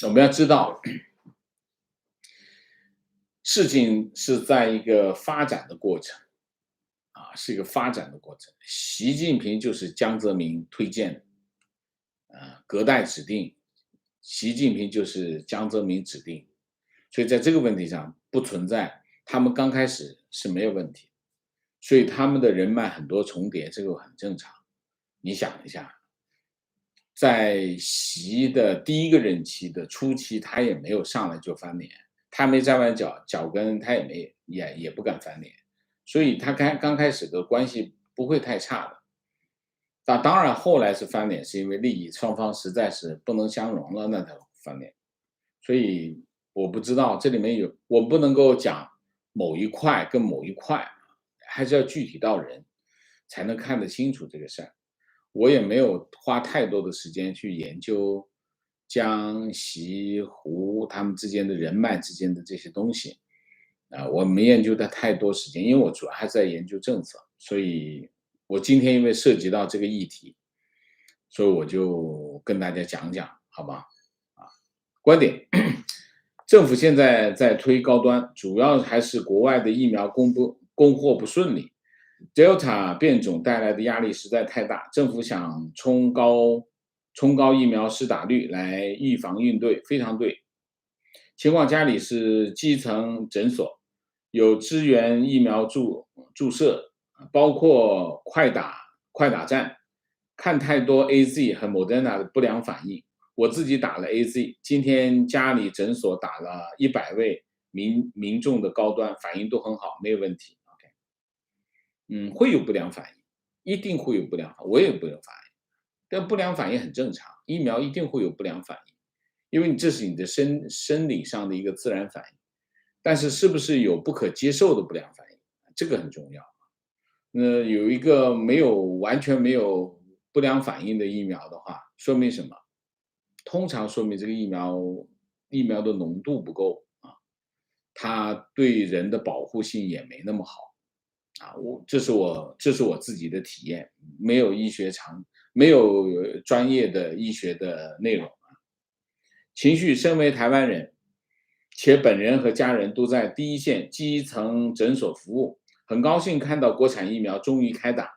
我们要知道，事情是在一个发展的过程啊，是一个发展的过程。习近平就是江泽民推荐的，隔代指定，习近平就是江泽民指定，所以在这个问题上不存在，他们刚开始是没有问题，所以他们的人脉很多重叠，这个很正常。你想一下，在习的第一个任期的初期，他也没有上来就翻脸，他没沾完脚跟，他也不敢翻脸，所以他刚开始的关系不会太差的。当然后来是翻脸，是因为利益双方实在是不能相容了，那才翻脸。所以我不知道这里面我不能够讲某一块跟某一块，还是要具体到人，才能看得清楚这个事儿。我也没有花太多的时间去研究江、习、胡他们之间的人脉之间的这些东西，我没研究的太多时间，因为我主要还是在研究政策，所以我今天因为涉及到这个议题，所以我就跟大家讲讲，好吧？观点，政府现在在推高端，主要还是国外的疫苗供货不顺利，Delta 变种带来的压力实在太大，政府想冲高疫苗施打率来预防应对，非常对。情况家里是基层诊所，有支援疫苗注射，包括快打站，看太多 AZ 和 Moderna 的不良反应。我自己打了 AZ，今天家里诊所打了100位民众的高端，反应都很好，没有问题。OK，会有不良反应，一定会有不良反应，我也有不良反应，但不良反应很正常，疫苗一定会有不良反应，因为这是你的生理上的一个自然反应。但是是不是有不可接受的不良反应，这个很重要。有一个完全没有不良反应的疫苗的话，说明什么？通常说明这个疫苗的浓度不够啊，它对人的保护性也没那么好啊。这是我自己的体验，没有专业的医学的内容啊。情绪，身为台湾人，且本人和家人都在第一线基层诊所服务，很高兴看到国产疫苗终于开打。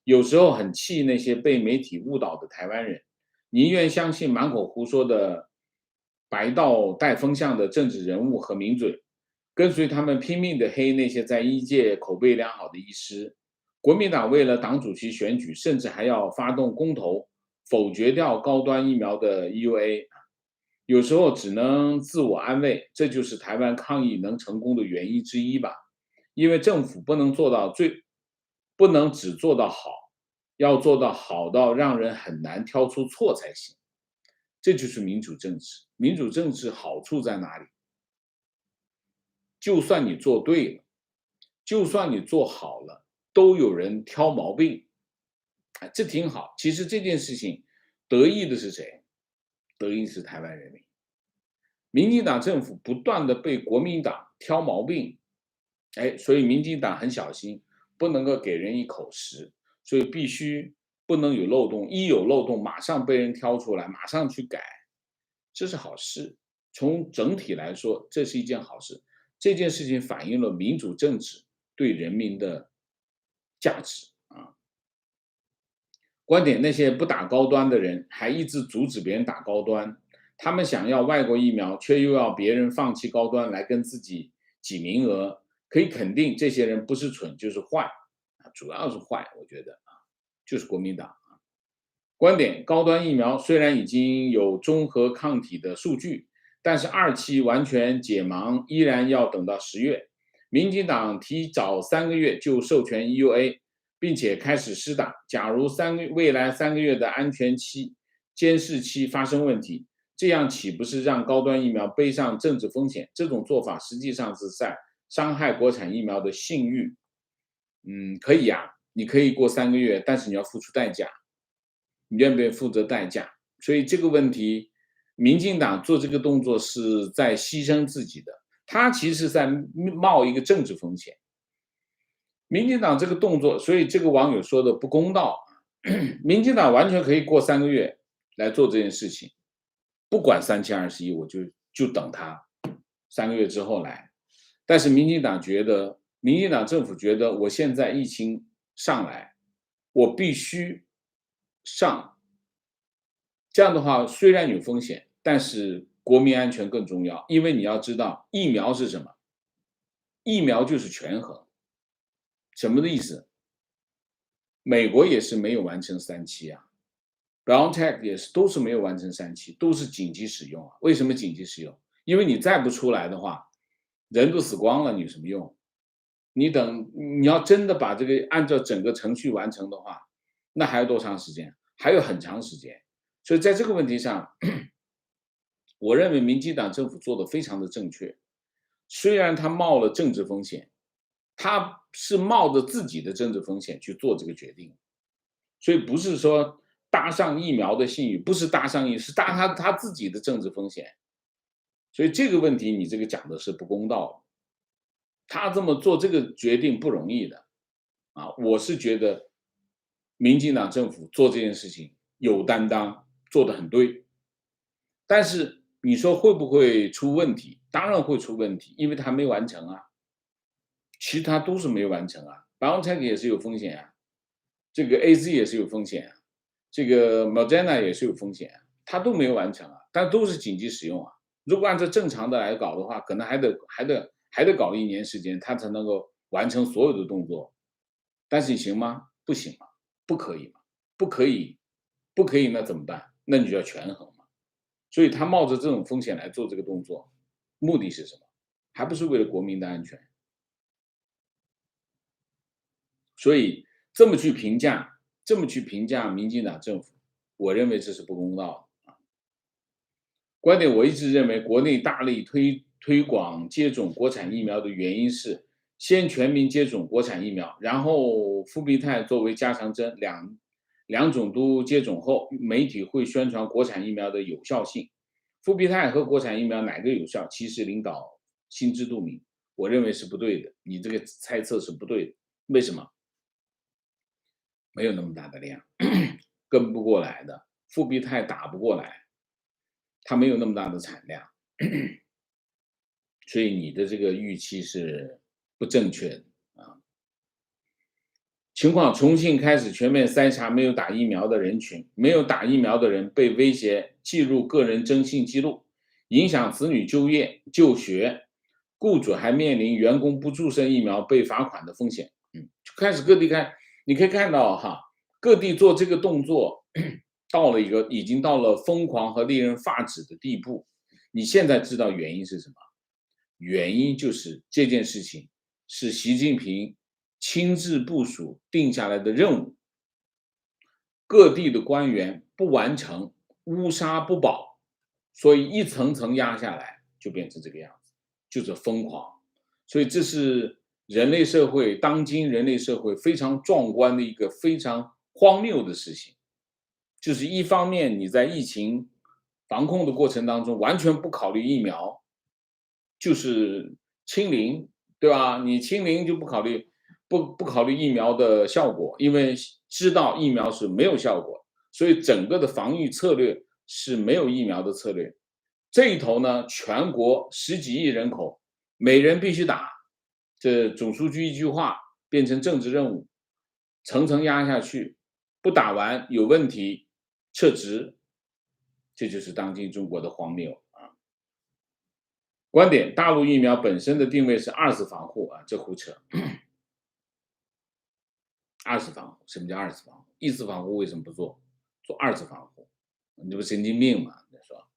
有时候很气那些被媒体误导的台湾人，宁愿相信满口胡说的白道带风向的政治人物和名嘴，跟随他们拼命的黑那些在医界口碑良好的医师。国民党为了党主席选举，甚至还要发动公投，否决掉高端疫苗的 EUA。有时候只能自我安慰，这就是台湾抗疫能成功的原因之一吧。因为政府不能只做到好，要做到好到让人很难挑出错才行。这就是民主政治。民主政治好处在哪里？就算你做对了，就算你做好了，都有人挑毛病，这挺好。其实这件事情得益的是谁？得益是台湾人民。民进党政府不断的被国民党挑毛病，所以民进党很小心，不能够给人一口实，所以必须不能有漏洞，一有漏洞马上被人挑出来，马上去改，这是好事。从整体来说，这是一件好事。这件事情反映了民主政治对人民的价值啊。观点，那些不打高端的人还一直阻止别人打高端，他们想要外国疫苗，却又要别人放弃高端来跟自己挤名额。可以肯定，这些人不是蠢就是坏啊，主要是坏，我觉得啊，就是国民党啊。观点，高端疫苗虽然已经有中和抗体的数据，但是2期完全解盲依然要等到10月。民进党提早3个月就授权 EUA，并且开始施打。假如未来3个月的安全期、监视期发生问题，这样岂不是让高端疫苗背上政治风险？这种做法实际上是在伤害国产疫苗的信誉。可以呀，你可以过3个月，但是你要付出代价，你愿不愿意负责代价？所以这个问题，民进党做这个动作是在牺牲自己的，他其实在冒一个政治风险。民进党这个动作，所以这个网友说的不公道。民进党完全可以过3个月来做这件事情，不管3721，我就等他3个月之后来。但是民进党政府觉得，我现在疫情上来，我必须上。这样的话，虽然有风险，但是国民安全更重要。因为你要知道，疫苗是什么？疫苗就是权衡。什么的意思？美国也是没有完成3期啊，BioNTech 也是都是没有完成3期，都是紧急使用啊。为什么紧急使用？因为你再不出来的话，人都死光了，你有什么用？你要真的把这个按照整个程序完成的话，那还要多长时间？还有很长时间。所以在这个问题上，我认为民进党政府做的非常的正确。虽然他冒了政治风险，他是冒着自己的政治风险去做这个决定，所以不是说搭上疫苗的信誉，不是搭上是搭他自己的政治风险。所以这个问题你这个讲的是不公道，他这么做这个决定不容易的啊。我是觉得民进党政府做这件事情有担当，做得很对。但是你说会不会出问题？当然会出问题，因为它还没完成啊，其他都是没完成啊。BioNTech 也是有风险啊，这个 AZ 也是有风险啊，这个 Moderna 也是有风险啊，它都没有完成啊，但都是紧急使用啊。如果按照正常的来搞的话，可能还得搞1年时间，它才能够完成所有的动作。但是行吗？不行嘛，不可以嘛，不可以，不可以，那怎么办？那你就要权衡嘛。所以他冒着这种风险来做这个动作，目的是什么？还不是为了国民的安全。所以这么去评价民进党政府，我认为这是不公道的。观点我一直认为，国内大力推广接种国产疫苗的原因是，先全民接种国产疫苗，然后复必泰作为加强针，两种都接种后，媒体会宣传国产疫苗的有效性。复必泰和国产疫苗哪个有效？其实领导心知肚明，我认为是不对的，你这个猜测是不对的。为什么？没有那么大的量，跟不过来的，复必泰打不过来，它没有那么大的产量。所以你的这个预期是不正确的啊。情况，重庆开始全面筛查没有打疫苗的人群，没有打疫苗的人被威胁记入个人征信记录，影响子女就业就学，雇主还面临员工不注射疫苗被罚款的风险。就开始各地看，你可以看到哈，各地做这个动作，已经到了疯狂和令人发指的地步。你现在知道原因是什么？原因就是这件事情是习近平亲自部署定下来的任务，各地的官员不完成，乌纱不保，所以一层层压下来，就变成这个样子，就是疯狂。所以这是当今人类社会非常壮观的一个非常荒谬的事情，就是一方面你在疫情防控的过程当中完全不考虑疫苗，就是清零，对吧？你清零就不考虑疫苗的效果，因为知道疫苗是没有效果，所以整个的防御策略是没有疫苗的策略。这一头呢，全国十几亿人口，每人必须打，这总书记一句话变成政治任务，层层压下去，不打完有问题撤职，这就是当今中国的荒谬。观点：大陆疫苗本身的定位是二次防护啊，这胡扯。二次防护，什么叫二次防护？一次防护为什么不做？做二次防护，你这不神经病吗？你说。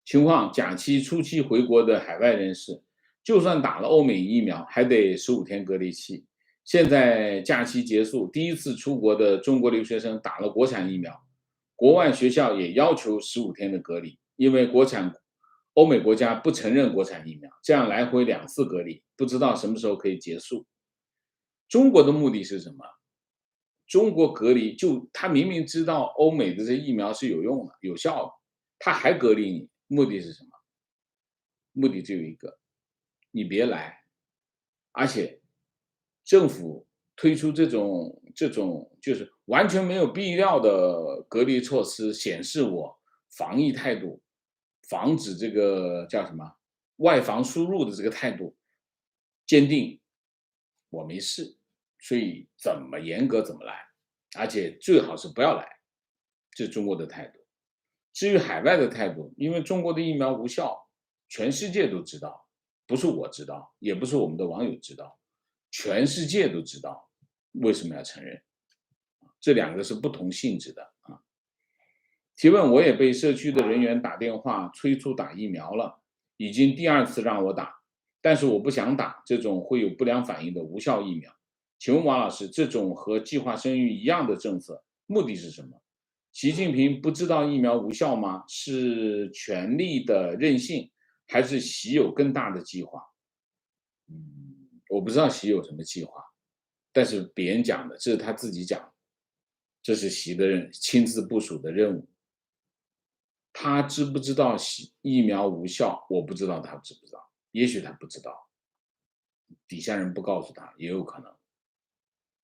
情况：假期初期回国的海外人士，就算打了欧美疫苗，还得15天隔离期。现在假期结束，第一次出国的中国留学生打了国产疫苗，国外学校也要求15天的隔离，因为欧美国家不承认国产疫苗，这样来回2次隔离，不知道什么时候可以结束。中国的目的是什么？中国隔离他明明知道欧美的这疫苗是有用的、有效的，他还隔离你，目的是什么？目的只有一个，你别来。而且政府推出这种就是完全没有必要的隔离措施，显示我防疫态度，防止这个叫什么外防输入的这个态度坚定，我没事，所以怎么严格怎么来，而且最好是不要来，这是中国的态度。至于海外的态度，因为中国的疫苗无效，全世界都知道，不是我知道，也不是我们的网友知道，全世界都知道，为什么要承认？这两个是不同性质的啊。提问：我也被社区的人员打电话催促打疫苗了，已经第2次让我打，但是我不想打这种会有不良反应的无效疫苗。请问王老师，这种和计划生育一样的政策，目的是什么？习近平不知道疫苗无效吗？是权力的任性，还是习有更大的计划？我不知道习有什么计划，但是别人讲的，这是他自己讲的，这是习的亲自部署的任务。他知不知道疫苗无效？我不知道他知不知道，也许他不知道，底下人不告诉他也有可能。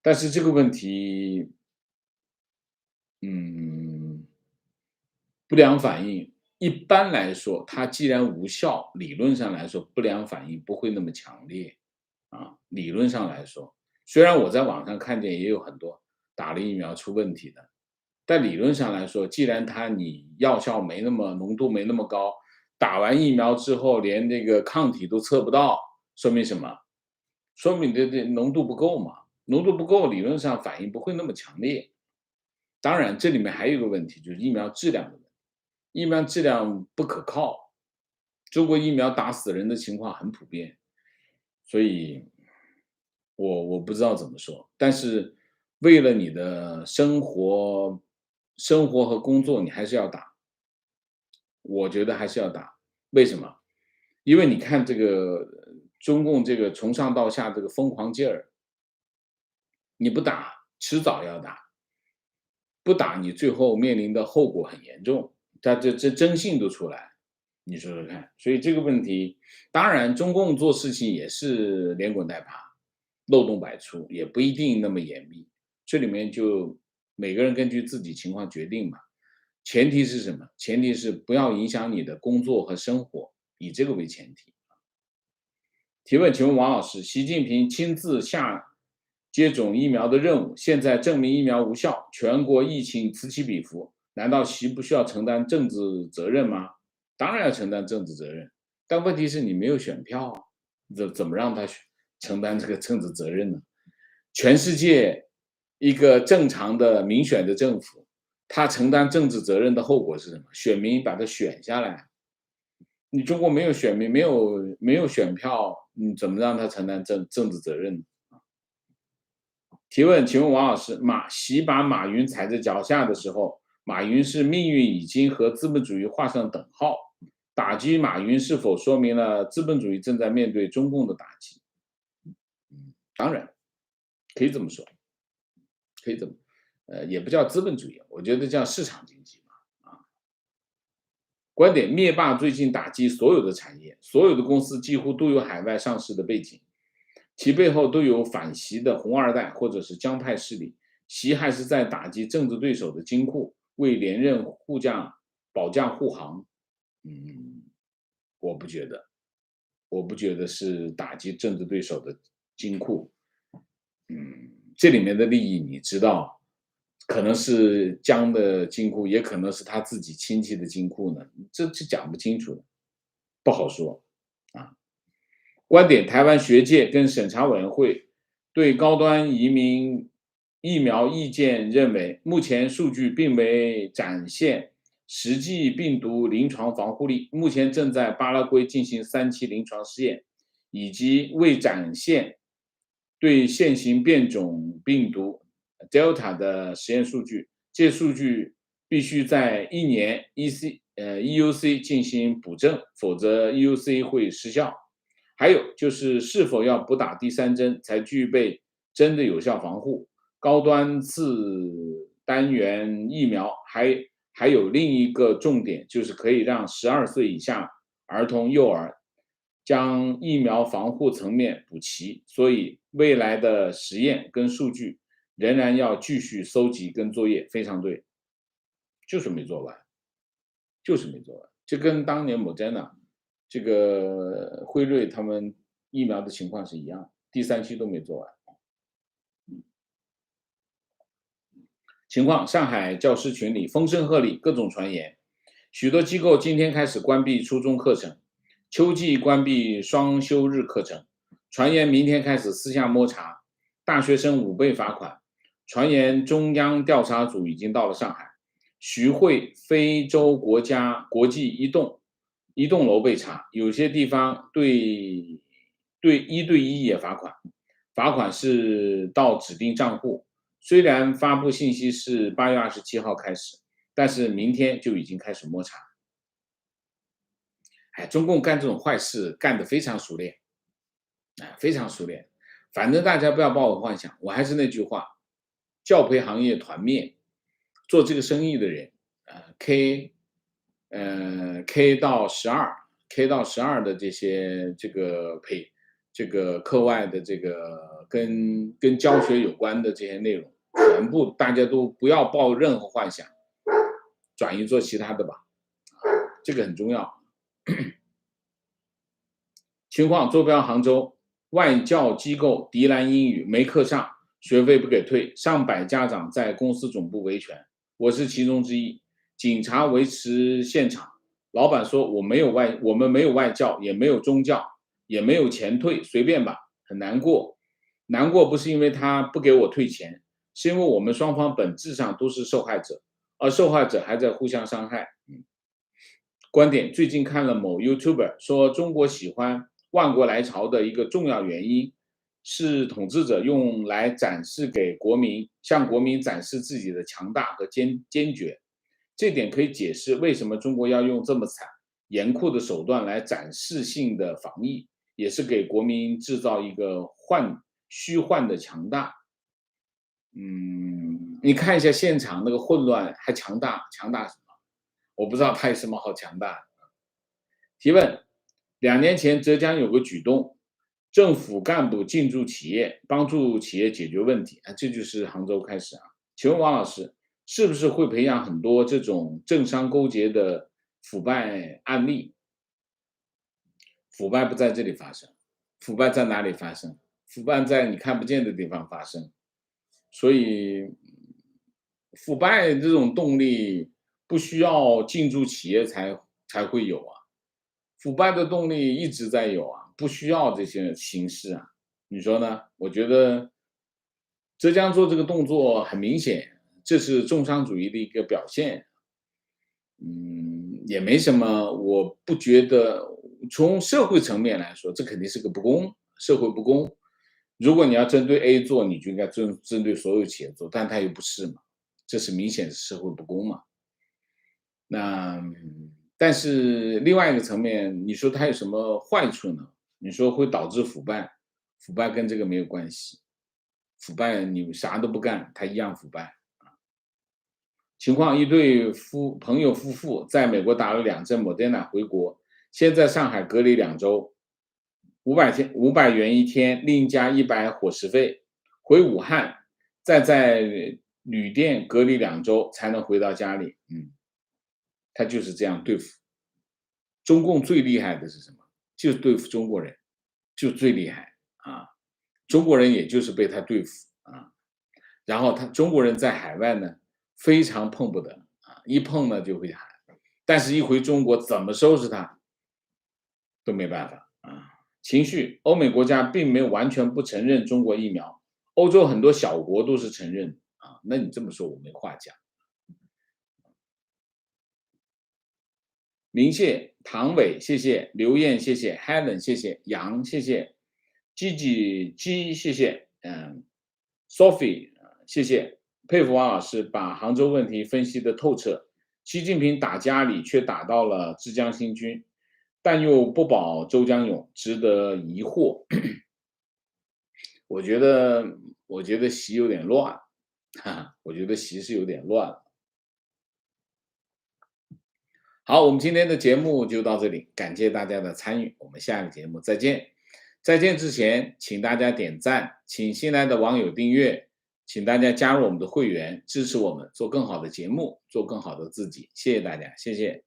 但是这个问题，不良反应一般来说，它既然无效，理论上来说不良反应不会那么强烈啊。理论上来说，虽然我在网上看见也有很多打了疫苗出问题的，但理论上来说，既然你药效没那么浓度没那么高，打完疫苗之后连这个抗体都测不到，说明什么？说明你的这浓度不够嘛，浓度不够，理论上反应不会那么强烈。当然，这里面还有一个问题，就是疫苗质量的问题，疫苗质量不可靠，中国疫苗打死人的情况很普遍，所以我不知道怎么说，但是为了你的生活和工作，你还是要打，我觉得还是要打。为什么？因为你看这个中共这个从上到下这个疯狂劲儿，你不打，迟早要打。不打你最后面临的后果很严重，他这征信都出来，你说说看。所以这个问题，当然中共做事情也是连滚带爬，漏洞百出，也不一定那么严密。这里面就每个人根据自己情况决定嘛。前提是什么？前提是不要影响你的工作和生活，以这个为前提。提问，请问王老师，习近平亲自下接种疫苗的任务，现在证明疫苗无效，全国疫情此起彼伏，难道习不需要承担政治责任吗？当然要承担政治责任，但问题是你没有选票啊，怎么让他承担这个政治责任呢？全世界一个正常的民选的政府，他承担政治责任的后果是什么？选民把他选下来，你中国没有选民，没有选票，你怎么让他承担政治责任呢？提问，请问王老师，习把马云踩在脚下的时候，马云是命运已经和资本主义画上等号，打击马云是否说明了资本主义正在面对中共的打击？当然可以这么说，可以这么，也不叫资本主义，我觉得叫市场经济嘛。观点：灭霸最近打击所有的产业，所有的公司几乎都有海外上市的背景，其背后都有反习的红二代或者是江派势力。习还是在打击政治对手的金库，为连任保驾护航。嗯，我不觉得，我不觉得是打击政治对手的金库。这里面的利益你知道，可能是江的金库，也可能是他自己亲戚的金库呢，这讲不清楚的，不好说啊。观点：台湾学界跟审查委员会对高端移民疫苗意见认为，目前数据并没展现实际病毒临床防护力，目前正在巴拉圭进行3期临床试验，以及未展现对现行变种病毒 Delta 的实验数据，这些数据必须在1年 EUC 进行补正，否则 EUC 会失效。还有就是是否要补打第3针才具备真的有效防护？高端次单元疫苗还有另一个重点，就是可以让12岁以下儿童、幼儿将疫苗防护层面补齐。所以未来的实验跟数据仍然要继续搜集跟作业，非常对，就是没做完，就是没做完，就跟当年某 d e 这个辉瑞他们疫苗的情况是一样，第3期都没做完。情况：上海教师群里风声鹤唳，各种传言，许多机构今天开始关闭初中课程，秋季关闭双休日课程，传言明天开始私下摸查，大学生5倍罚款，传言中央调查组已经到了上海，徐汇非洲国际一栋楼被查，有些地方1对1也罚款，罚款是到指定账户。虽然发布信息是8月27号开始，但是明天就已经开始摸查。哎，中共干这种坏事干得非常熟练，非常熟练。反正大家不要抱有幻想，我还是那句话，教培行业团灭，做这个生意的人，K 到12的这个课外的这个跟教学有关的这些内容，全部大家都不要抱任何幻想，转移做其他的吧。这个很重要。情况：坐标杭州，外教机构迪兰英语没课上，学费不给退，上百家长在公司总部维权，我是其中之一。警察维持现场，老板说我们没有外教，也没有宗教，也没有钱退，随便吧，很难过。难过不是因为他不给我退钱，是因为我们双方本质上都是受害者，而受害者还在互相伤害。观点：最近看了某 YouTuber 说，中国喜欢万国来朝的一个重要原因是统治者用来展示给国民，向国民展示自己的强大和坚决。这点可以解释为什么中国要用这么严酷的手段来展示性的防疫，也是给国民制造一个虚幻的强大。你看一下现场那个混乱，还强大什么？我不知道他有什么好强大的。提问：2年前浙江有个举动，政府干部进驻企业，帮助企业解决问题，这就是杭州开始啊。请问王老师，是不是会培养很多这种政商勾结的腐败案例？腐败不在这里发生，腐败在哪里发生？腐败在你看不见的地方发生。所以，腐败这种动力不需要进驻企业才会有啊，腐败的动力一直在有啊，不需要这些形式啊，你说呢？我觉得浙江做这个动作很明显，这是重商主义的一个表现。也没什么，我不觉得从社会层面来说，这肯定是个社会不公。如果你要针对 A 做，你就应该针对所有企业做，但它又不是嘛，这是明显是社会不公嘛。那但是另外一个层面，你说它有什么坏处呢？你说会导致腐败，腐败跟这个没有关系，腐败你啥都不干，它一样腐败。情况：一对朋友夫妇在美国打了2针Moderna回国，先在上海隔离2周，500元一天，另加100伙食费。回武汉，再在旅店隔离2周才能回到家里。他就是这样对付。中共最厉害的是什么？就是对付中国人，就最厉害啊！中国人也就是被他对付啊。然后中国人在海外呢，非常碰不得啊，一碰呢就会喊，但是一回中国怎么收拾他都没办法啊。情绪：欧美国家并没有完全不承认中国疫苗，欧洲很多小国都是承认啊。那你这么说我没话讲。明谢、唐伟，谢谢刘艳，谢谢 Helen， 谢谢杨，谢谢 G， 谢谢Sophie， 谢谢，佩服王老师把杭州问题分析的透彻。习近平打家里却打到了浙江新军，但又不保周江勇，值得疑惑。我觉得习有点乱，我觉得习是有点乱了。好，我们今天的节目就到这里，感谢大家的参与，我们下个节目再见。再见之前，请大家点赞，请新来的网友订阅，请大家加入我们的会员，支持我们做更好的节目，做更好的自己。谢谢大家，谢谢。